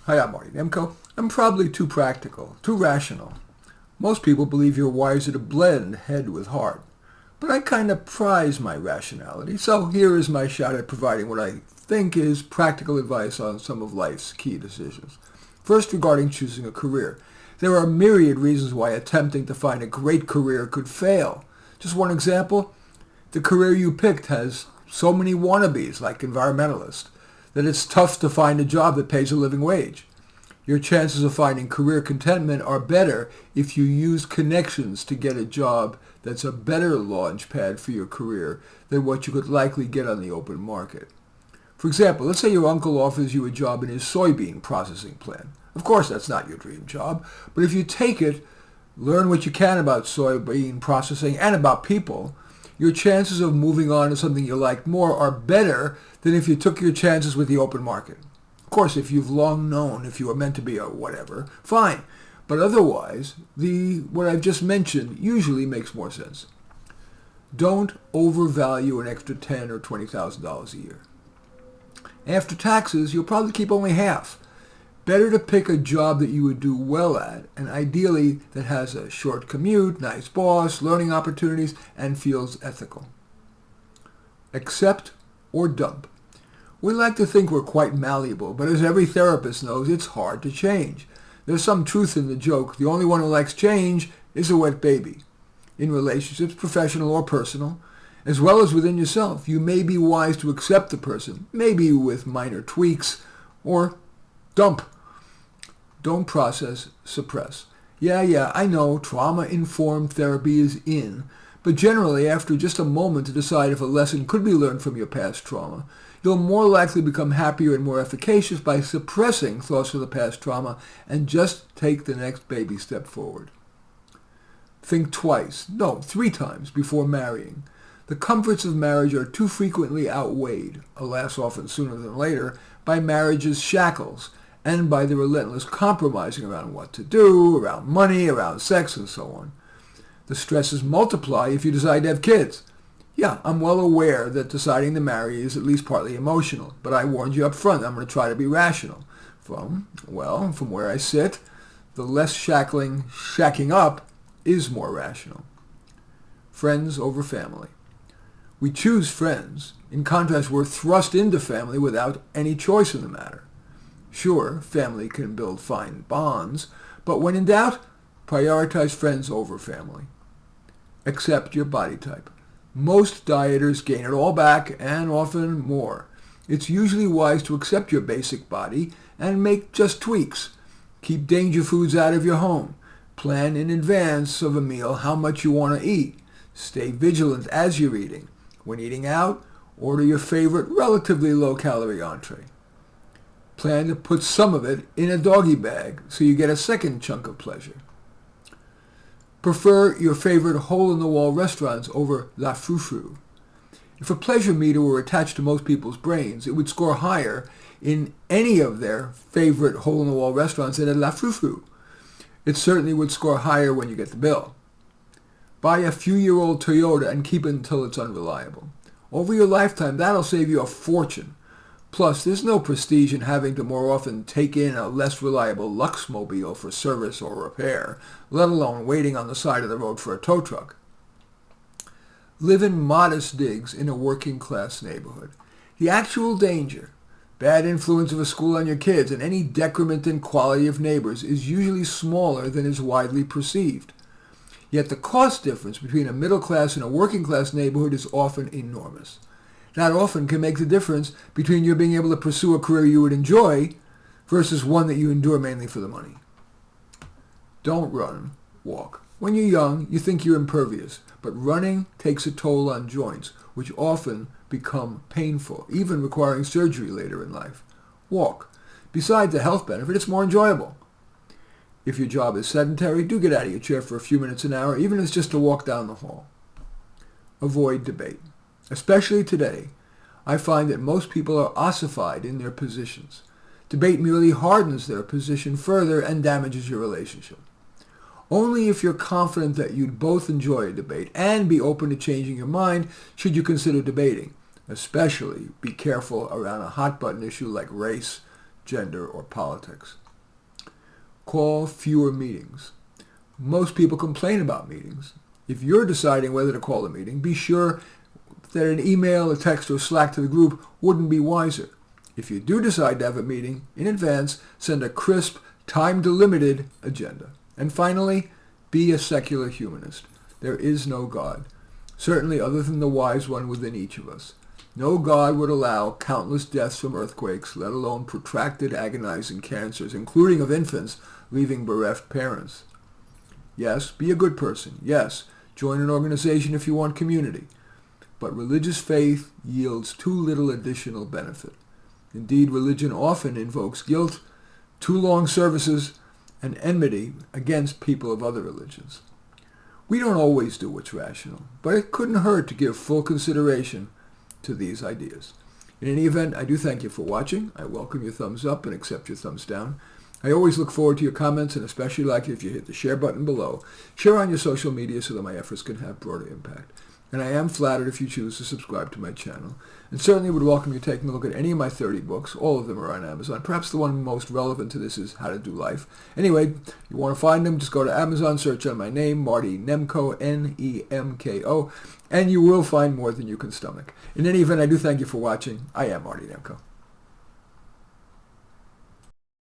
Hi, I'm Marty Nemko. I'm probably too practical, too rational. Most people believe you're wiser to blend head with heart. But I kind of prize my rationality, so here is my shot at providing what I think is practical advice on some of life's key decisions. First, regarding choosing a career. There are myriad reasons why attempting to find a great career could fail. Just one example, the career you picked has so many wannabes, like environmentalists, that it's tough to find a job that pays a living wage. Your chances of finding career contentment are better if you use connections to get a job that's a better launch pad for your career than what you could likely get on the open market. For example, let's say your uncle offers you a job in his soybean processing plant. Of course, that's not your dream job, but if you take it, learn what you can about soybean processing and about people, your chances of moving on to something you like more are better than if you took your chances with the open market. Of course, if you've long known if you were meant to be a whatever, fine. But otherwise, what I've just mentioned usually makes more sense. Don't overvalue an extra $10,000 or $20,000 a year. After taxes, you'll probably keep only half. Better to pick a job that you would do well at, and ideally that has a short commute, nice boss, learning opportunities, and feels ethical. Accept or dump. We like to think we're quite malleable, but as every therapist knows, it's hard to change. There's some truth in the joke. The only one who likes change is a wet baby. In relationships, professional or personal, as well as within yourself, you may be wise to accept the person, maybe with minor tweaks, or dump. Don't process, suppress. Yeah, I know trauma-informed therapy is in, but generally after just a moment to decide if a lesson could be learned from your past trauma, you'll more likely become happier and more efficacious by suppressing thoughts of the past trauma and just take the next baby step forward. Think twice, no, 3 times before marrying. The comforts of marriage are too frequently outweighed, alas often sooner than later, by marriage's shackles and by the relentless compromising around what to do, around money, around sex, and so on. The stresses multiply if you decide to have kids. Yeah, I'm well aware that deciding to marry is at least partly emotional, but I warned you up front I'm going to try to be rational. From where I sit, the less shacking up is more rational. Friends over family. We choose friends. In contrast, we're thrust into family without any choice in the matter. Sure, family can build fine bonds, but when in doubt, prioritize friends over family. Accept your body type. Most dieters gain it all back and often more. It's usually wise to accept your basic body and make just tweaks. Keep danger foods out of your home. Plan in advance of a meal how much you want to eat. Stay vigilant as you're eating. When eating out, order your favorite relatively low-calorie entree. Plan to put some of it in a doggy bag so you get a second chunk of pleasure. Prefer your favorite hole-in-the-wall restaurants over La Frou-Frou. If a pleasure meter were attached to most people's brains, it would score higher in any of their favorite hole-in-the-wall restaurants than at La Frou-Frou. It certainly would score higher when you get the bill. Buy a few-year-old Toyota and keep it until it's unreliable. Over your lifetime, that'll save you a fortune. Plus, there's no prestige in having to more often take in a less reliable Luxmobile for service or repair, let alone waiting on the side of the road for a tow truck. Live in modest digs in a working-class neighborhood. The actual danger, bad influence of a school on your kids, and any decrement in quality of neighbors is usually smaller than is widely perceived. Yet the cost difference between a middle-class and a working-class neighborhood is often enormous. That often can make the difference between you being able to pursue a career you would enjoy versus one that you endure mainly for the money. Don't run, walk. When you're young, you think you're impervious, but running takes a toll on joints, which often become painful, even requiring surgery later in life. Walk. Besides the health benefit, it's more enjoyable. If your job is sedentary, do get out of your chair for a few minutes an hour, even if it's just to walk down the hall. Avoid debate. Especially today, I find that most people are ossified in their positions. Debate merely hardens their position further and damages your relationship. Only if you're confident that you'd both enjoy a debate and be open to changing your mind should you consider debating. Especially be careful around a hot-button issue like race, gender, or politics. Call fewer meetings. Most people complain about meetings. If you're deciding whether to call a meeting, be sure that an email, a text, or Slack to the group wouldn't be wiser. If you do decide to have a meeting, in advance, send a crisp, time-delimited agenda. And finally, be a secular humanist. There is no God, certainly other than the wise one within each of us. No God would allow countless deaths from earthquakes, let alone protracted, agonizing cancers, including of infants leaving bereft parents. Yes, be a good person. Yes, join an organization if you want community. But religious faith yields too little additional benefit. Indeed, religion often invokes guilt, too long services, and enmity against people of other religions. We don't always do what's rational, but it couldn't hurt to give full consideration to these ideas. In any event, I do thank you for watching. I welcome your thumbs up and accept your thumbs down. I always look forward to your comments, and especially like it if you hit the share button below. Share on your social media so that my efforts can have broader impact. And I am flattered if you choose to subscribe to my channel. And certainly would welcome you taking a look at any of my 30 books. All of them are on Amazon. Perhaps the one most relevant to this is How to Do Life. Anyway, you want to find them, just go to Amazon, search on my name, Marty Nemko, Nemko, and you will find more than you can stomach. In any event, I do thank you for watching. I am Marty Nemko.